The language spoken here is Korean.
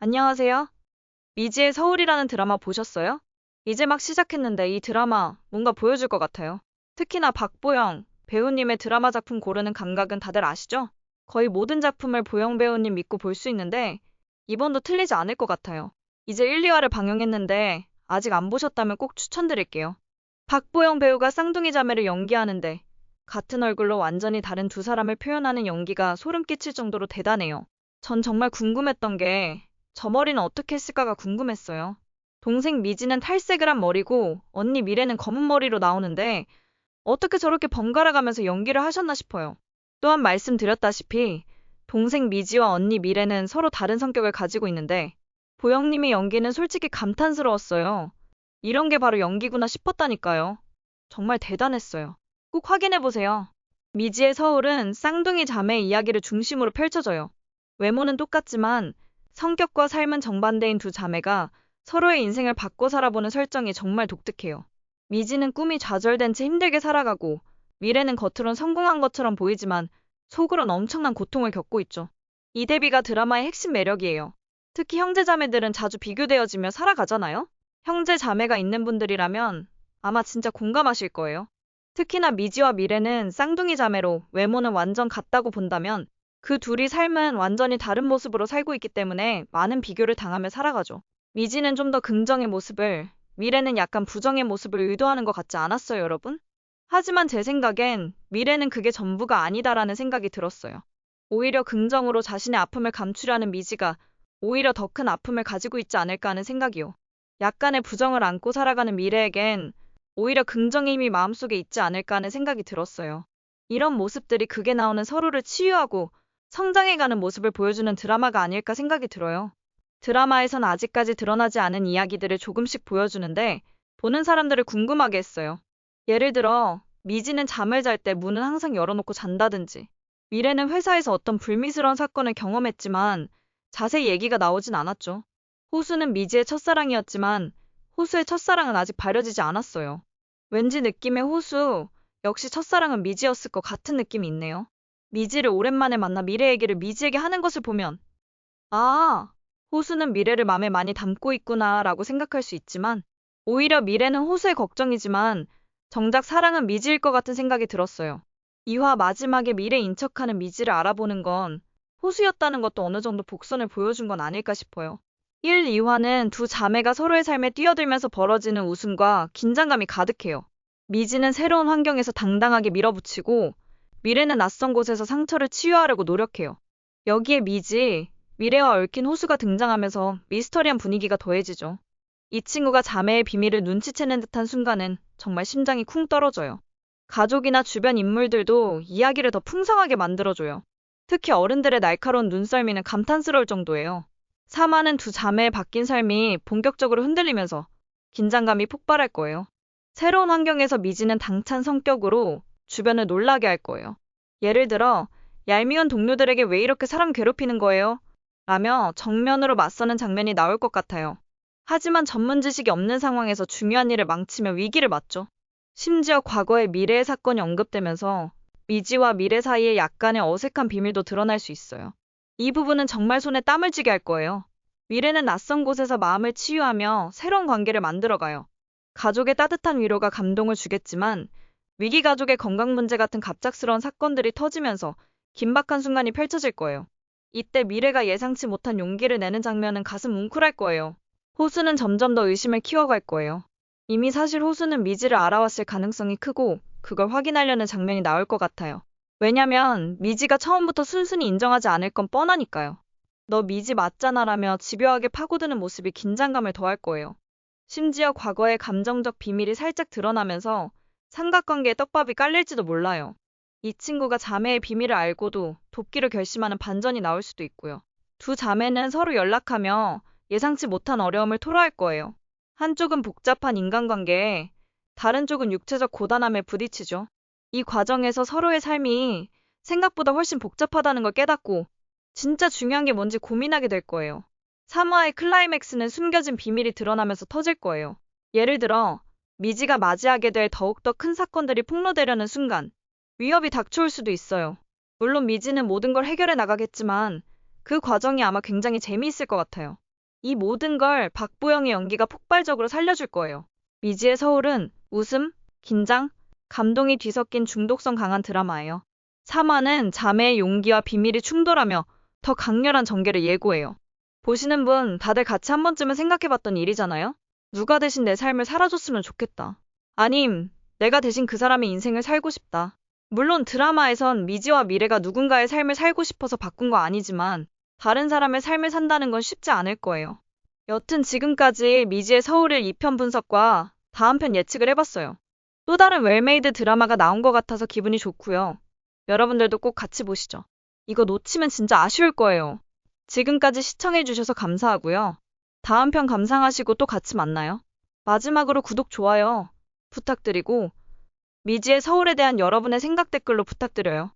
안녕하세요. 미지의 서울이라는 드라마 보셨어요? 이제 막 시작했는데 이 드라마 뭔가 보여줄 것 같아요. 특히나 박보영 배우님의 드라마 작품 고르는 감각은 다들 아시죠? 거의 모든 작품을 보영 배우님 믿고 볼 수 있는데 이번도 틀리지 않을 것 같아요. 이제 1, 2화를 방영했는데 아직 안 보셨다면 꼭 추천드릴게요. 박보영 배우가 쌍둥이 자매를 연기하는데 같은 얼굴로 완전히 다른 두 사람을 표현하는 연기가 소름 끼칠 정도로 대단해요. 전 정말 궁금했던 게 저 머리는 어떻게 했을까가 궁금했어요. 동생 미지는 탈색을 한 머리고 언니 미래는 검은 머리로 나오는데 어떻게 저렇게 번갈아 가면서 연기를 하셨나 싶어요. 또한 말씀드렸다시피 동생 미지와 언니 미래는 서로 다른 성격을 가지고 있는데 보영님의 연기는 솔직히 감탄스러웠어요. 이런 게 바로 연기구나 싶었다니까요. 정말 대단했어요. 꼭 확인해보세요. 미지의 서울은 쌍둥이 자매 이야기를 중심으로 펼쳐져요. 외모는 똑같지만 성격과 삶은 정반대인 두 자매가 서로의 인생을 바꿔 살아보는 설정이 정말 독특해요. 미지는 꿈이 좌절된 채 힘들게 살아가고 미래는 겉으론 성공한 것처럼 보이지만 속으론 엄청난 고통을 겪고 있죠. 이 대비가 드라마의 핵심 매력이에요. 특히 형제자매들은 자주 비교되어지며 살아가잖아요? 형제자매가 있는 분들이라면 아마 진짜 공감하실 거예요. 특히나 미지와 미래는 쌍둥이 자매로 외모는 완전 같다고 본다면 그 둘이 삶은 완전히 다른 모습으로 살고 있기 때문에 많은 비교를 당하며 살아가죠. 미지는 좀 더 긍정의 모습을, 미래는 약간 부정의 모습을 의도하는 것 같지 않았어요, 여러분? 하지만 제 생각엔 미래는 그게 전부가 아니다라는 생각이 들었어요. 오히려 긍정으로 자신의 아픔을 감추려는 미지가 오히려 더 큰 아픔을 가지고 있지 않을까 하는 생각이요. 약간의 부정을 안고 살아가는 미래에겐 오히려 긍정의 힘이 마음속에 있지 않을까 하는 생각이 들었어요. 이런 모습들이 극에 나오는 서로를 치유하고 성장해가는 모습을 보여주는 드라마가 아닐까 생각이 들어요. 드라마에선 아직까지 드러나지 않은 이야기들을 조금씩 보여주는데 보는 사람들을 궁금하게 했어요. 예를 들어 미지는 잠을 잘 때 문은 항상 열어놓고 잔다든지 미래는 회사에서 어떤 불미스러운 사건을 경험했지만 자세히 얘기가 나오진 않았죠. 호수는 미지의 첫사랑이었지만 호수의 첫사랑은 아직 발려지지 않았어요. 왠지 느낌의 호수 역시 첫사랑은 미지였을 것 같은 느낌이 있네요. 미지를 오랜만에 만나 미래 얘기를 미지에게 하는 것을 보면 아, 호수는 미래를 맘에 많이 담고 있구나 라고 생각할 수 있지만 오히려 미래는 호수의 걱정이지만 정작 사랑은 미지일 것 같은 생각이 들었어요. 2화 마지막에 미래 인척하는 미지를 알아보는 건 호수였다는 것도 어느 정도 복선을 보여준 건 아닐까 싶어요. 1, 2화는 두 자매가 서로의 삶에 뛰어들면서 벌어지는 웃음과 긴장감이 가득해요. 미지는 새로운 환경에서 당당하게 밀어붙이고 미래는 낯선 곳에서 상처를 치유하려고 노력해요. 여기에 미래와 얽힌 호수가 등장하면서 미스터리한 분위기가 더해지죠. 이 친구가 자매의 비밀을 눈치채는 듯한 순간은 정말 심장이 쿵 떨어져요. 가족이나 주변 인물들도 이야기를 더 풍성하게 만들어줘요. 특히 어른들의 날카로운 눈썰미는 감탄스러울 정도예요. 3화는 두 자매의 바뀐 삶이 본격적으로 흔들리면서 긴장감이 폭발할 거예요. 새로운 환경에서 미지는 당찬 성격으로 주변을 놀라게 할 거예요. 예를 들어, 얄미운 동료들에게 왜 이렇게 사람 괴롭히는 거예요? 라며 정면으로 맞서는 장면이 나올 것 같아요. 하지만 전문 지식이 없는 상황에서 중요한 일을 망치며 위기를 맞죠. 심지어 과거의 미래의 사건이 언급되면서 미지와 미래 사이에 약간의 어색한 비밀도 드러날 수 있어요. 이 부분은 정말 손에 땀을 쥐게 할 거예요. 미래는 낯선 곳에서 마음을 치유하며 새로운 관계를 만들어가요. 가족의 따뜻한 위로가 감동을 주겠지만 위기 가족의 건강 문제 같은 갑작스러운 사건들이 터지면서 긴박한 순간이 펼쳐질 거예요. 이때 미래가 예상치 못한 용기를 내는 장면은 가슴 뭉클할 거예요. 호수는 점점 더 의심을 키워갈 거예요. 이미 사실 호수는 미지를 알아왔을 가능성이 크고 그걸 확인하려는 장면이 나올 것 같아요. 왜냐면 미지가 처음부터 순순히 인정하지 않을 건 뻔하니까요. 너 미지 맞잖아라며 집요하게 파고드는 모습이 긴장감을 더할 거예요. 심지어 과거의 감정적 비밀이 살짝 드러나면서 삼각관계에 떡밥이 깔릴지도 몰라요. 이 친구가 자매의 비밀을 알고도 돕기로 결심하는 반전이 나올 수도 있고요. 두 자매는 서로 연락하며 예상치 못한 어려움을 토로할 거예요. 한쪽은 복잡한 인간관계에 다른 쪽은 육체적 고단함에 부딪히죠. 이 과정에서 서로의 삶이 생각보다 훨씬 복잡하다는 걸 깨닫고 진짜 중요한 게 뭔지 고민하게 될 거예요. 3화의 클라이맥스는 숨겨진 비밀이 드러나면서 터질 거예요. 예를 들어 미지가 맞이하게 될 더욱더 큰 사건들이 폭로되려는 순간 위협이 닥쳐올 수도 있어요. 물론 미지는 모든 걸 해결해 나가겠지만 그 과정이 아마 굉장히 재미있을 것 같아요. 이 모든 걸 박보영의 연기가 폭발적으로 살려줄 거예요. 미지의 서울은 웃음, 긴장, 감동이 뒤섞인 중독성 강한 드라마예요. 3화는 자매의 용기와 비밀이 충돌하며 더 강렬한 전개를 예고해요. 보시는 분 다들 같이 한 번쯤은 생각해봤던 일이잖아요? 누가 대신 내 삶을 살아줬으면 좋겠다. 아님, 내가 대신 그 사람의 인생을 살고 싶다. 물론 드라마에선 미지와 미래가 누군가의 삶을 살고 싶어서 바꾼 거 아니지만 다른 사람의 삶을 산다는 건 쉽지 않을 거예요. 여튼 지금까지 미지의 서울일 2편 분석과 다음 편 예측을 해봤어요. 또 다른 웰메이드 드라마가 나온 것 같아서 기분이 좋고요. 여러분들도 꼭 같이 보시죠. 이거 놓치면 진짜 아쉬울 거예요. 지금까지 시청해주셔서 감사하고요. 다음 편 감상하시고 또 같이 만나요. 마지막으로 구독, 좋아요 부탁드리고 미지의 서울에 대한 여러분의 생각 댓글로 부탁드려요.